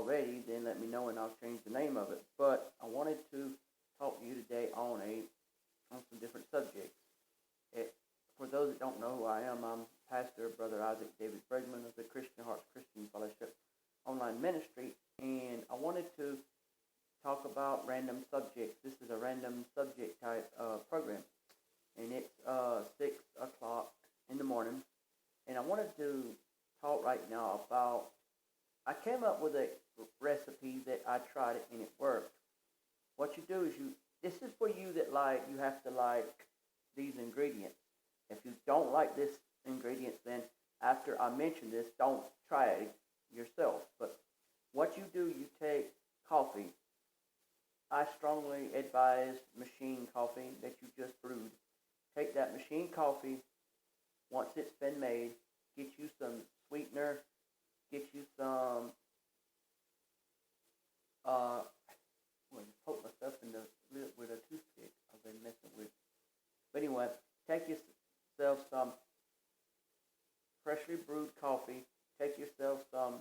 already, then let me know and I'll change the name of it. But I wanted to talk to you today on some different subjects. For those that don't know who I am, I'm Pastor Brother Isaac David Brigmond of the Christian Hearts Christian Fellowship online ministry, and I wanted to talk about random subjects. This is a random subject type program, and it's 6 o'clock in the morning, and I wanted to talk right now about, I came up with a recipe that I tried it and it worked. What you do is this is for you that you have to like these ingredients. If you don't like this ingredients, then after I mention this, don't try it yourself. But what you do, you take coffee. I strongly advise machine coffee that you just brewed. Take that machine coffee, once it's been made, get you some sweetener, get you some, just poke myself in the lip with a toothpick I've been messing with. But anyway, take yourself some freshly brewed coffee, take yourself some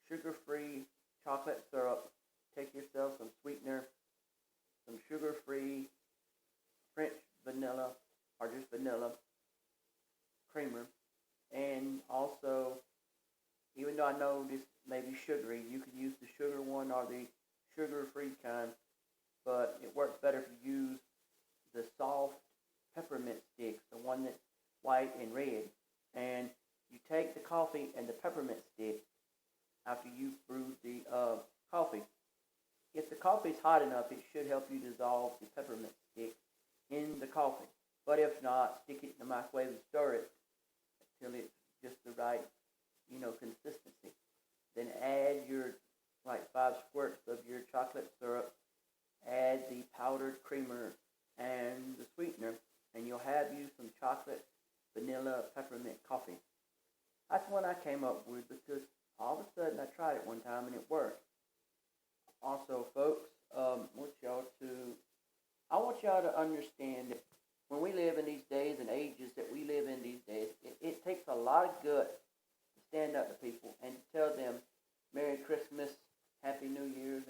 sugar-free chocolate syrup, take yourself some sweetener, some sugar-free French vanilla, or just vanilla creamer, and also, even though I know this may be sugary, you can use the sugar one or the sugar-free kind, but it works better if you use the soft peppermint sticks, the one that's white and red. And you take the coffee and the peppermint stick after you've brewed the coffee. If the coffee is hot enough, it should help you dissolve the peppermint stick in the coffee. But if not, stick it in the microwave and stir it until it's just the right, consistency. Then add your 5 squirts of your chocolate syrup, add the powdered creamer and the sweetener, and you'll have you some chocolate vanilla peppermint coffee. That's what I came up with because all of a sudden I tried it one time and it worked. Also, folks, I want y'all to understand that when we live in these days and ages that we live in these days, it takes a lot of guts to stand up to people and tell them Merry Christmas, Happy New Year's,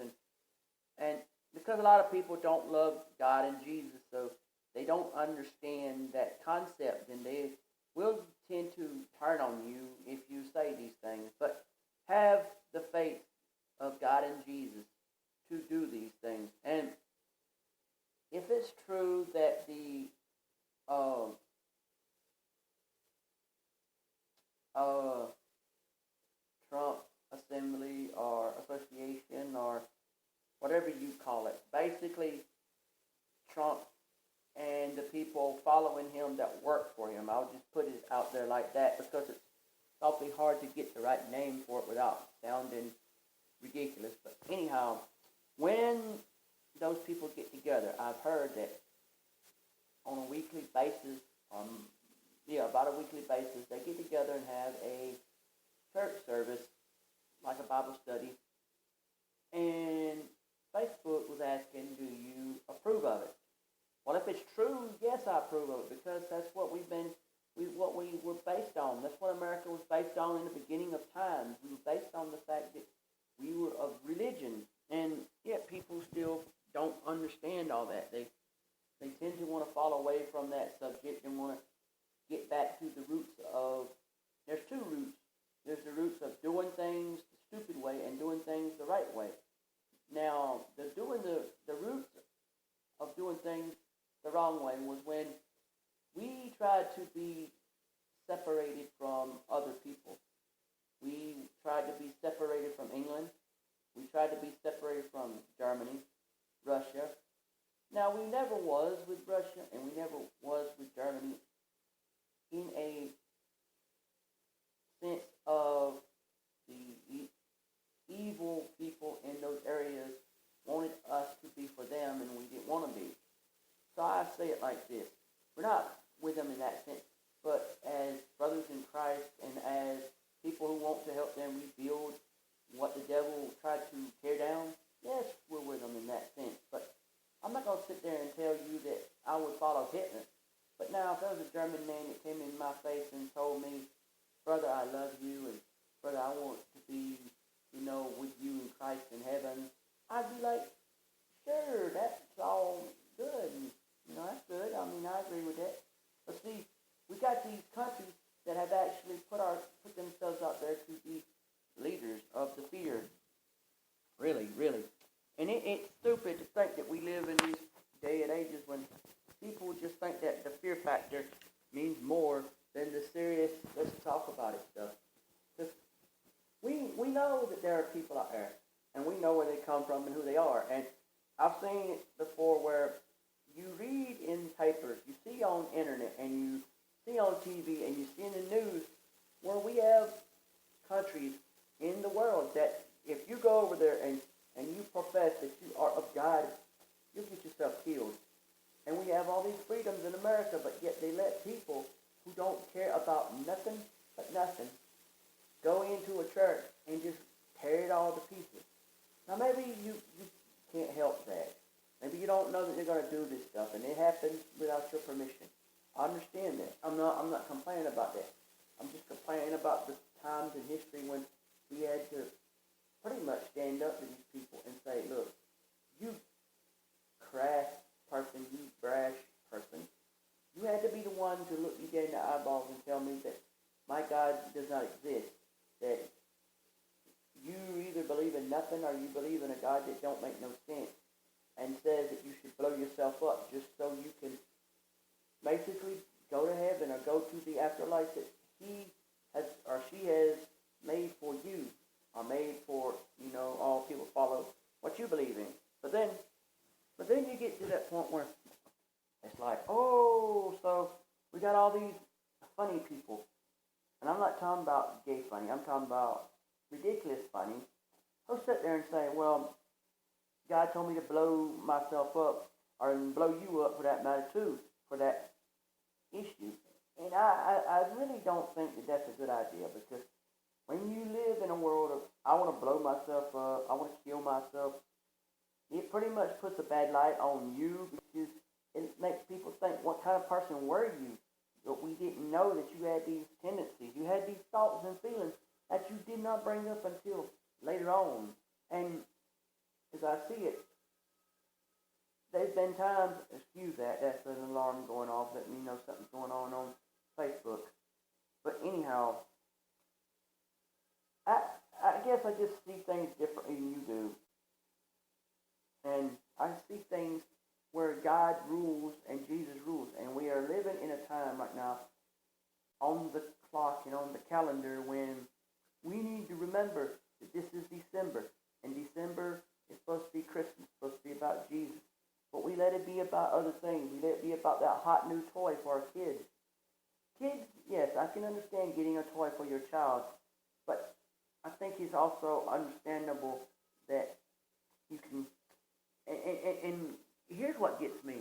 and because a lot of people don't love God and Jesus, so they don't understand that concept, and they will tend to turn on you if you say these things. But have the faith of God and Jesus to do these things. And if it's true that the Trump Assembly or Association or whatever you call it, basically Trump and the people following him that work for him, I'll just put it out there like that because it's awfully hard to get the right name for it without sounding ridiculous. But anyhow, when those people get together, I've heard that on a weekly basis, about a weekly basis, they get together and have a church service, like a Bible study, and Facebook was asking, do you approve of it? Well, if it's true, yes, I approve of it because that's what we were based on. That's what America was based on in the beginning of times. We were based on the fact that we were of religion, and yet people still don't understand all that. They tend to want to fall away from that subject and want to get back to the roots of, there's two roots. There's the roots of doing things the stupid way and doing things the right way. Now, the roots of doing things the wrong way was when we tried to be separated from other people. We tried to be separated from England. We tried to be separated from Germany, Russia. Now, we never was with Russia and we never was with Germany in a sense of the evil people in those areas wanted us to be for them and we didn't want to be. So I say it like this. We're not with them in that sense, but as brothers in Christ and as people who want to help them rebuild what the devil tried to tear down, yes, we're with them in that sense. But I'm not going to sit there and tell you that I would follow Hitler. But now, if there was a German man that came in my face and told me, brother, I love you, and brother, I want to be with you and Christ in heaven, I'd be like, sure, that's all good. And, that's good. I mean, I agree with that. But see, we got these countries that have actually put themselves out there to be leaders of the fear. Really, really. And it's stupid to think that we live in these day and ages when people just think that the fear factor means more than the serious, let's talk about it stuff. Because we know that there are people out there, and we know where they come from and who they are. And I've seen it before where you read in papers, you see on internet, and you see on TV, and you see in the news where we have countries in the world that if you go over there and you profess that you are of God, you'll get yourself killed. And we have all these freedoms in America, but yet they let people who don't care about nothing but nothing go into a church and just tear it all to pieces. Now maybe you can't help that. Maybe you don't know that they're going to do this stuff, and it happens without your permission. I understand that. I'm not complaining about that. I'm just complaining about the times in history when we had to pretty much stand up to these people and say, look, you crass person, you brash person, you had to be the one to look me dead in the eyeballs and tell me that my God does not exist, that you either believe in nothing or you believe in a God that don't make no sense, and says that you should blow yourself up just so you can basically go to heaven or go to the afterlife that he has or she has made for you, or made for, all people follow what you believe in. But then you get to that point where it's like, oh, so we got all these funny people. And I'm not talking about gay funny. I'm talking about ridiculous funny. Who'll sit there and say, well, God told me to blow myself up, or blow you up for that matter too, for that issue. And I really don't think that that's a good idea, because when you live in a world of, I want to blow myself up, I want to kill myself, it pretty much puts a bad light on you, because it makes people think, what kind of person were you? But we didn't know that you had these tendencies, you had these thoughts and feelings that you did not bring up until later on. And as I see it, there's been times, excuse that, that's an alarm going off, let me know something's going on Facebook. But anyhow, I guess I just see things differently than you do. And I see things where God rules and Jesus rules. And we are living in a time right now on the clock and on the calendar when we need to remember that this is December. And December is supposed to be Christmas, it's supposed to be about Jesus. But we let it be about other things. We let it be about that hot new toy for our kids. Kids, yes, I can understand getting a toy for your child, but I think it's also understandable that you can, and here's what gets me.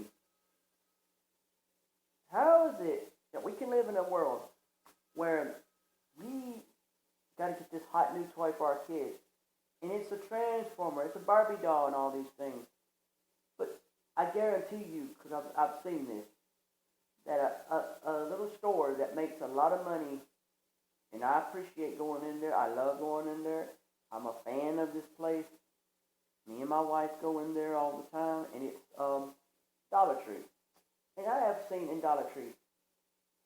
How is it that we can live in a world where we got to get this hot new toy for our kids, and it's a Transformer, it's a Barbie doll and all these things, but I guarantee you, because I've seen this, that a little store that makes a lot of money, and I appreciate going in there, I love going in there, I'm a fan of this place, me and my wife go in there all the time, and it's Dollar Tree. And I have seen in Dollar Tree,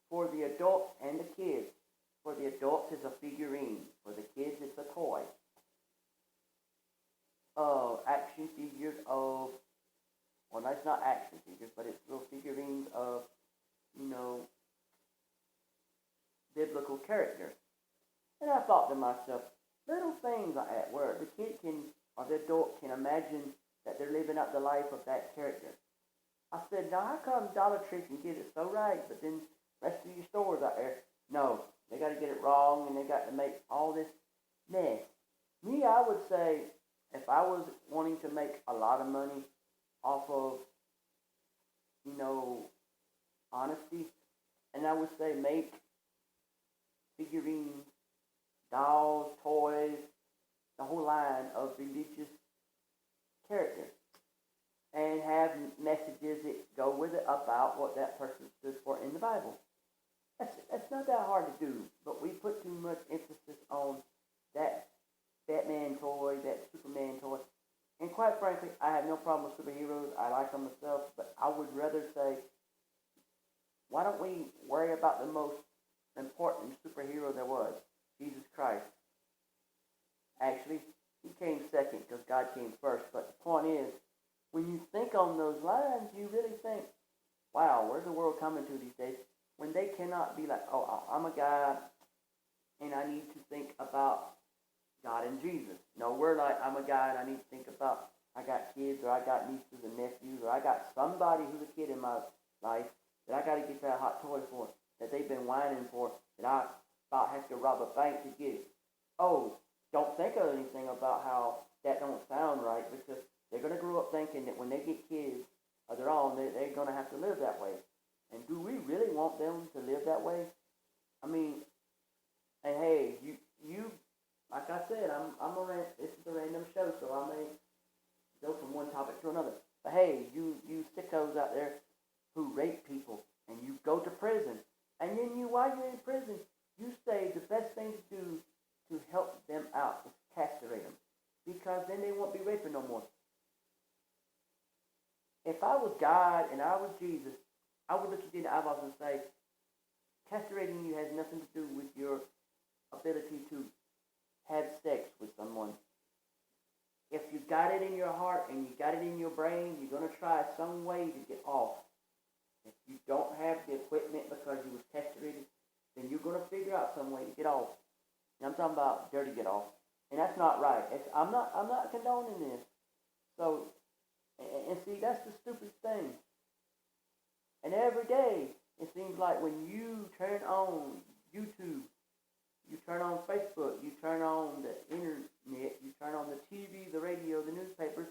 for the adults and the kids, for the adults it's a figurine, for the kids it's a toy. Action figures of, well, that's not action figures, but it's little figurines of, biblical characters. And I thought to myself, little things like that where the kid can, or the adult can imagine that they're living out the life of that character. I said, now how come Dollar Tree can get it so right, but then the rest of your stores out there, no, they got to get it wrong, and they got to make all this mess. Me, I would say, if I was wanting to make a lot of money off of, honesty, and I would say make figurines, dolls, toys, the whole line of religious characters, and have messages that go with it about what that person stood for in the Bible. That's not that hard to do, but we put too much emphasis on that Batman toy, that Superman toy. And quite frankly, I have no problem with superheroes. I like them myself, but I would rather say, why don't we worry about the most important superhero there was, Jesus Christ? Actually, he came second because God came first. But the point is, when you think on those lines, you really think, wow, where's the world coming to these days? When they cannot be like, oh, I'm a guy and I need to think about God and Jesus. No, we're like, I'm a guy and I need to think about, I got kids or I got nieces and nephews or I got somebody who's a kid in my life that I got to get that hot toy for, that they've been whining for, that I about have to rob a bank to get it. Oh, don't think of anything about how that don't sound right, because they're going to grow up thinking that when they get kids of their own, they're going to have to live that way. And do we really want them to live that way? I mean, and hey, you like I said, this is a random show, so I may go from one topic to another. But hey, you sickos out there who rape people and you go to prison, and then while you're in prison, you say the best thing to do to help them out is castrate them, because then they won't be raping no more. If I was God and I was Jesus, I would look at you in the eyeballs and say, castrating you has nothing to do with your ability to have sex with someone. If you got it in your heart and you got it in your brain, you're going to try some way to get off. If you don't have the equipment because you was castrated, then you're going to figure out some way to get off. And I'm talking about dirty get off. And that's not right. I'm not condoning this. So, and see, that's the stupid thing. And every day, it seems like when you turn on YouTube, you turn on Facebook, you turn on the internet, you turn on the TV, the radio, the newspapers,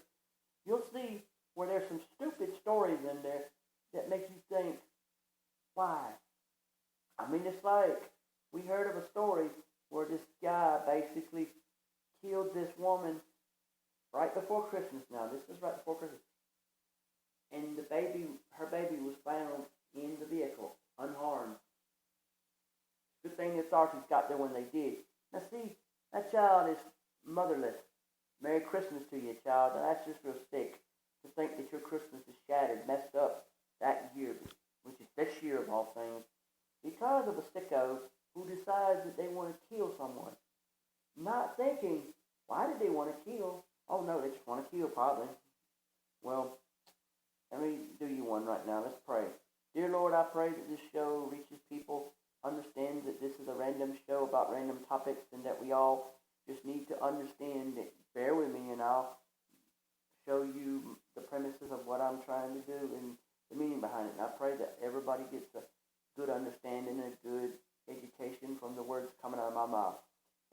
you'll see where there's some stupid stories in there that make you think, why? I mean, it's like we heard of a story where this guy basically killed this woman right before Christmas now. This was right before Christmas. And her baby was found in the vehicle, unharmed. Good thing the authorities got there when they did. Now see, that child is motherless. Merry Christmas to you, child. Now that's just real sick to think that your Christmas is shattered, messed up that year, which is this year of all things, because of a sicko who decides that they want to kill someone. Not thinking, why did they want to kill? Oh no, they just want to kill probably. Well, let me do you one right now. Let's pray. Dear Lord, I pray that this show reaches people, understands that this is a random show about random topics, and that we all just need to understand that. Bear with me and I'll show you the premises of what I'm trying to do and the meaning behind it. And I pray that everybody gets a good understanding and a good education from the words coming out of my mouth.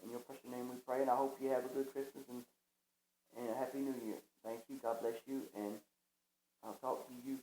In your precious name we pray, and I hope you have a good Christmas and a Happy New Year. Thank you. God bless you, and I'll talk to you